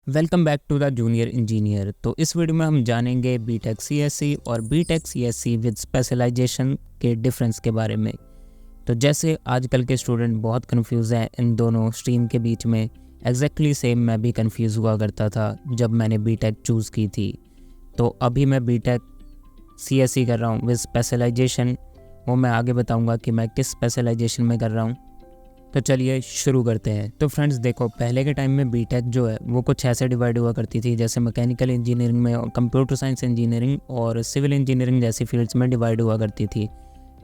Welcome back to the junior engineer. तो इस video में हम जानेंगे बीटेक सीएससी और बीटेक सीएससी विद स्पेशलाइजेशन के डिफरेंस के बारे में। तो जैसे आजकल के स्टूडेंट बहुत कंफ्यूज हैं इन दोनों स्ट्रीम के बीच में, एग्जैक्टली सेम मैं भी कंफ्यूज हुआ करता था जब मैंने बीटेक चूज़ की थी। तो अभी मैं बीटेक सीएससी कर रहा हूँ विद स्पेशलाइजेशन, वो मैं आगे बताऊँगा कि मैं किस स्पेशलाइजेशन में कर रहा हूँ। तो चलिए शुरू करते हैं। तो फ्रेंड्स देखो, पहले के टाइम में बीटेक जो है वो कुछ ऐसे डिवाइड हुआ करती थी जैसे मैकेनिकल इंजीनियरिंग में कंप्यूटर साइंस इंजीनियरिंग और सिविल इंजीनियरिंग जैसी फील्ड्स में डिवाइड हुआ करती थी।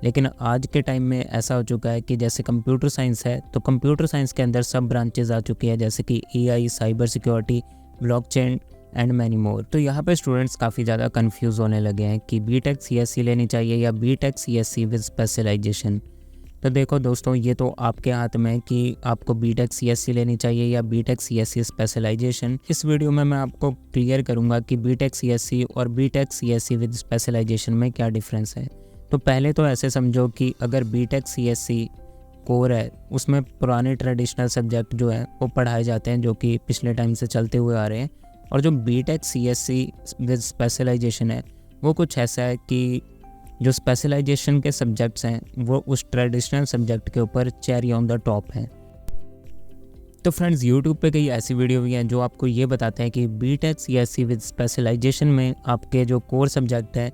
लेकिन आज के टाइम में ऐसा हो चुका है कि जैसे कंप्यूटर साइंस है तो कंप्यूटर साइंस के अंदर सब ब्रांचेज आ चुकी है जैसे कि AI, cyber security, blockchain and many more. तो यहाँ पे स्टूडेंट्स काफ़ी ज़्यादा कंफ्यूज होने लगे हैं कि बीटेक सीएससी लेनी चाहिए या बीटेक सीएससी विद स्पेशलाइजेशन। तो देखो दोस्तों, ये तो आपके हाथ में है कि आपको बीटेक सीएससी लेनी चाहिए या बीटेक सीएससी स्पेशलाइजेशन। इस वीडियो में मैं आपको क्लियर करूंगा कि बीटेक सीएससी और बीटेक सीएससी विद स्पेशलाइजेशन में क्या डिफरेंस है। तो पहले तो ऐसे समझो कि अगर बीटेक सीएससी कोर है उसमें पुराने ट्रेडिशनल सब्जेक्ट जो है वो पढ़ाए जाते हैं जो कि पिछले टाइम से चलते हुए आ रहे हैं, और जो बीटेक सीएससी विद स्पेशलाइजेशन है वो कुछ ऐसा है कि जो स्पेशलाइजेशन के सब्जेक्ट्स हैं वो उस ट्रेडिशनल सब्जेक्ट के ऊपर चेरी ऑन द टॉप हैं। तो फ्रेंड्स, यूट्यूब पे कई ऐसी वीडियो भी हैं जो आपको ये बताते हैं कि बीटेक सीएससी विद स्पेशलाइजेशन में आपके जो कोर सब्जेक्ट हैं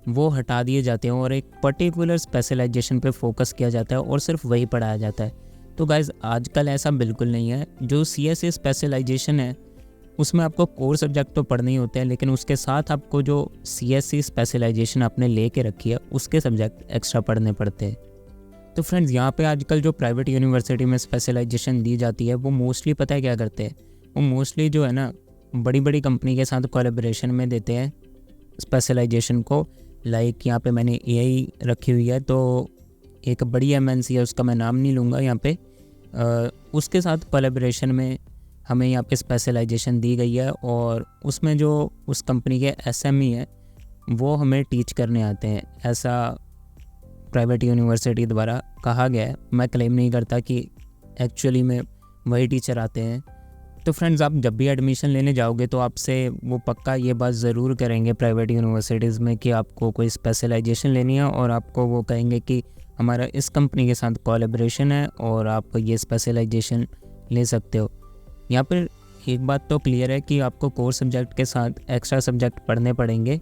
वो हटा दिए जाते हैं और एक पर्टिकुलर स्पेशलाइजेशन पे फोकस किया जाता है और सिर्फ वही पढ़ाया जाता है। तो गाइज़, आजकल ऐसा बिल्कुल नहीं है। जो सीएससी स्पेशलाइजेशन है उसमें आपको कोर सब्जेक्ट तो पढ़ने ही होते हैं, लेकिन उसके साथ आपको जो सीएससी स्पेशलाइजेशन आपने लेके रखी है उसके सब्जेक्ट एक्स्ट्रा पढ़ने पड़ते हैं। तो फ्रेंड्स, यहाँ पे आजकल जो प्राइवेट यूनिवर्सिटी में स्पेशलाइजेशन दी जाती है वो मोस्टली पता है क्या करते हैं, वो मोस्टली जो है ना बड़ी बड़ी कंपनी के साथ कोलैबोरेशन में देते हैं स्पेशलाइजेशन को। लाइक यहाँ पे मैंने एआई रखी हुई है, तो एक बड़ी एमएनसी है, उसका मैं नाम नहीं लूँगा यहाँ पे, उसके साथ कोलैबोरेशन में हमें यहाँ पे स्पेशलाइजेशन दी गई है और उसमें जो उस कंपनी के एसएमई है वो हमें टीच करने आते हैं, ऐसा प्राइवेट यूनिवर्सिटी द्वारा कहा गया है। मैं क्लेम नहीं करता कि एक्चुअली में वही टीचर आते हैं। तो फ्रेंड्स, आप जब भी एडमिशन लेने जाओगे तो आपसे वो पक्का ये बात ज़रूर करेंगे प्राइवेट यूनिवर्सिटीज़ में कि आपको कोई स्पेशलाइजेशन लेनी है, और आपको वो कहेंगे कि हमारा इस कंपनी के साथ कोलैबोरेशन है और आप ये स्पेशलाइजेशन ले सकते हो। यहाँ पर एक बात तो क्लियर है कि आपको कोर सब्जेक्ट के साथ एक्स्ट्रा सब्जेक्ट पढ़ने पड़ेंगे।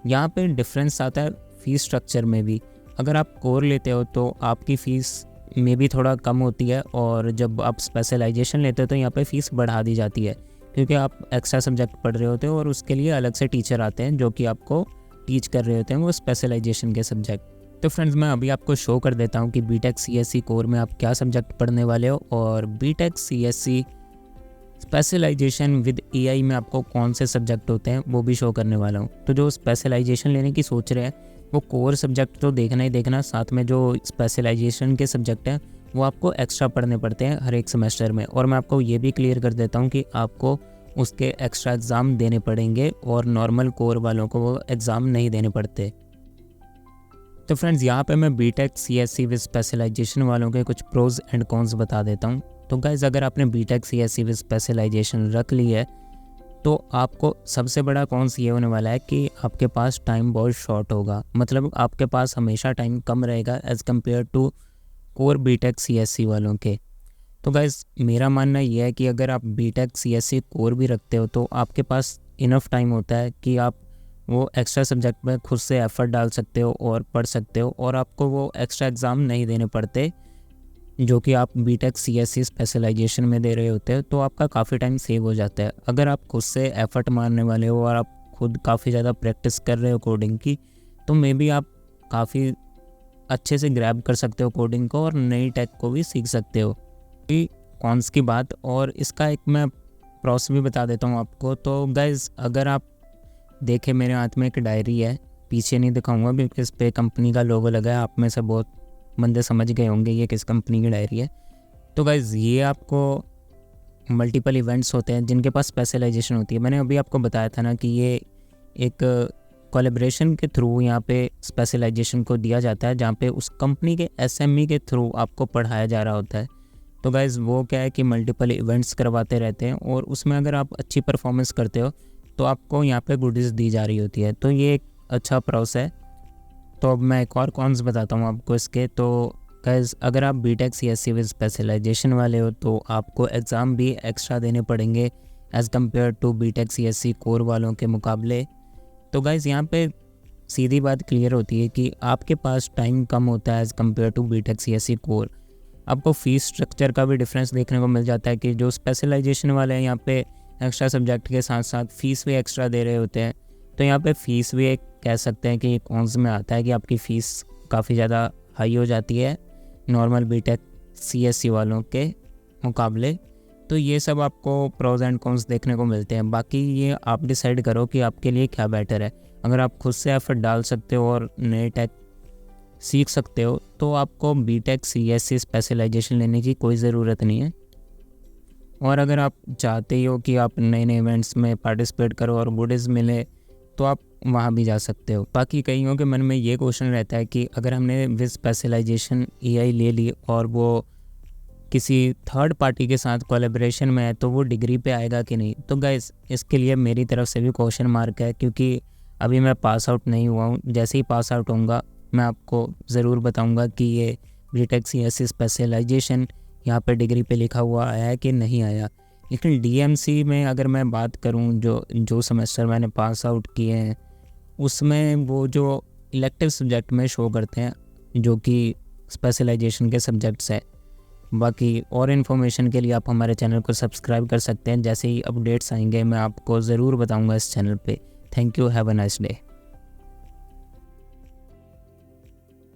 यहाँ पे डिफरेंस आता है फ़ीस स्ट्रक्चर में भी। अगर आप कोर लेते हो तो आपकी फ़ीस में भी थोड़ा कम होती है, और जब आप स्पेशलाइजेशन लेते हो तो यहाँ पे फ़ीस बढ़ा दी जाती है क्योंकि आप एक्स्ट्रा सब्जेक्ट पढ़ रहे होते हो और उसके लिए अलग से टीचर आते हैं जो कि आपको टीच कर रहे होते हैं वो स्पेशलाइजेशन के सब्जेक्ट। तो फ्रेंड्स, मैं अभी आपको शो कर देता हूँ कि बीटेक सीएससी कोर में आप क्या सब्जेक्ट पढ़ने वाले हो और BTech CSC specialisation with AI में आपको कौन से सब्जेक्ट होते हैं वो भी शो करने वाला हूँ। तो जो स्पेशलाइजेशन लेने की सोच रहे हैं वो कोर सब्जेक्ट तो देखना ही देखना, साथ में जो स्पेशलाइजेशन के सब्जेक्ट हैं वो आपको एक्स्ट्रा पढ़ने पड़ते हैं हर एक सेमेस्टर में। और मैं आपको ये भी क्लियर कर देता हूँ कि आपको उसके एक्स्ट्रा एग्ज़ाम देने पड़ेंगे और नॉर्मल कोर वालों को वो एग्ज़ाम नहीं देने पड़ते। तो फ्रेंड्स, यहाँ पे मैं बीटेक सीएससी विद स्पेशलाइजेशन वालों के कुछ प्रोज एंड कॉन्स बता देता हूँ। तो गाइज़, अगर आपने बीटेक सीएससी विद स्पेशलाइजेशन रख ली है तो आपको सबसे बड़ा कॉन्स ये होने वाला है कि आपके पास टाइम बहुत शॉर्ट होगा। मतलब आपके पास हमेशा टाइम कम रहेगा as compare to core BTech CSC वालों के। तो गाइज़, मेरा मानना ये है कि अगर आप बीटेक सीएससी कोर भी रखते हो तो आपके पास इनफ टाइम होता है कि आप वो एक्स्ट्रा सब्जेक्ट में खुद से एफ़र्ट डाल सकते हो और पढ़ सकते हो, और आपको वो एक्स्ट्रा एग्ज़ाम नहीं देने पड़ते जो कि आप बीटेक सीएससी स्पेशलाइजेशन में दे रहे होते हैं। तो आपका काफ़ी टाइम सेव हो जाता है। अगर आप खुद से एफ़र्ट मारने वाले हो और आप खुद काफ़ी ज़्यादा प्रैक्टिस कर रहे हो कोडिंग की, तो मे बी आप काफ़ी अच्छे से ग्रैब कर सकते हो कोडिंग को और नई टेक को भी सीख सकते हो। कॉन्स की बात, और इसका एक मैं प्रोस भी बता देता हूँ आपको। तो गाइज़, अगर आप देखें, मेरे हाथ में एक डायरी है, पीछे नहीं दिखाऊंगा क्योंकि इस पर कंपनी का लोगो लगा है। आप में से बहुत बंदे समझ गए होंगे ये किस कंपनी की डायरी है। तो गाइज़, ये आपको मल्टीपल इवेंट्स होते हैं जिनके पास स्पेशलाइजेशन होती है। मैंने अभी आपको बताया था ना कि ये एक कोलैबोरेशन के थ्रू यहाँ पे स्पेशलाइजेशन को दिया जाता है, जहाँ पे उस कंपनी के एसएमई के थ्रू आपको पढ़ाया जा रहा होता है। तो गाइज़ वो क्या है कि मल्टीपल इवेंट्स करवाते रहते हैं और उसमें अगर आप अच्छी परफॉर्मेंस करते हो तो आपको यहाँ पे गुडीज़ दी जा रही होती है। तो ये एक अच्छा प्रोसेस है। तो अब मैं एक और कॉन्स बताता हूँ आपको इसके। तो गाइज़ अगर आप बीटेक सीएससी विद स्पेशलाइजेशन वाले हो तो आपको एग्ज़ाम भी एक्स्ट्रा देने पड़ेंगे as compare to BTech CSC core वालों के मुकाबले। तो गाइज़ यहाँ पे सीधी बात क्लियर होती है कि आपके पास टाइम कम होता है as compare to BTech CSC core. आपको फ़ीस स्ट्रक्चर का भी डिफरेंस देखने को मिल जाता है कि जो स्पेशलाइजेशन वाले हैं यहाँ पे एक्स्ट्रा सब्जेक्ट के साथ साथ फ़ीस भी एक्स्ट्रा दे रहे होते हैं। तो यहाँ पे फ़ीस भी एक कह सकते हैं कि कॉन्स में आता है कि आपकी फ़ीस काफ़ी ज़्यादा हाई हो जाती है नॉर्मल बीटेक सीएससी वालों के मुकाबले। तो ये सब आपको प्रोज एंड कॉन्स देखने को मिलते हैं। बाकी ये आप डिसाइड करो कि आपके लिए क्या बेटर है। अगर आप खुद से एफर्ट डाल सकते हो और नए टेक सीख सकते हो तो आपको बीटेक सीएससी स्पेशलाइजेशन लेने की कोई ज़रूरत नहीं है। और अगर आप चाहते ही हो कि आप नए नए इवेंट्स में पार्टिसिपेट करो और गुडीज़ मिले तो आप वहाँ भी जा सकते हो। बाकी कईयों के मन में ये क्वेश्चन रहता है कि अगर हमने विद स्पेशलाइजेशन एआई ले ली और वो किसी थर्ड पार्टी के साथ कोलैबोरेशन में है तो वो डिग्री पे आएगा कि नहीं। तो गाइस इसके लिए मेरी तरफ से भी क्वेश्चन मार्क है, क्योंकि अभी मैं पास आउट नहीं हुआ हूँ। जैसे ही पास आउट होऊंगा मैं आपको ज़रूर बताऊंगा कि ये बीटेक सीएससी स्पेशलाइजेशन यहाँ पे डिग्री पे लिखा हुआ आया है कि नहीं आया। लेकिन डीएमसी में अगर मैं बात करूँ, जो सेमेस्टर मैंने पास आउट किए हैं उसमें वो जो इलेक्टिव सब्जेक्ट में शो करते हैं जो कि स्पेशलाइजेशन के सब्जेक्ट्स हैं। बाकी और इन्फॉर्मेशन के लिए आप हमारे चैनल को सब्सक्राइब कर सकते हैं। जैसे ही अपडेट्स आएंगे मैं आपको ज़रूर बताऊंगा इस चैनल पे। Thank you, have a nice day.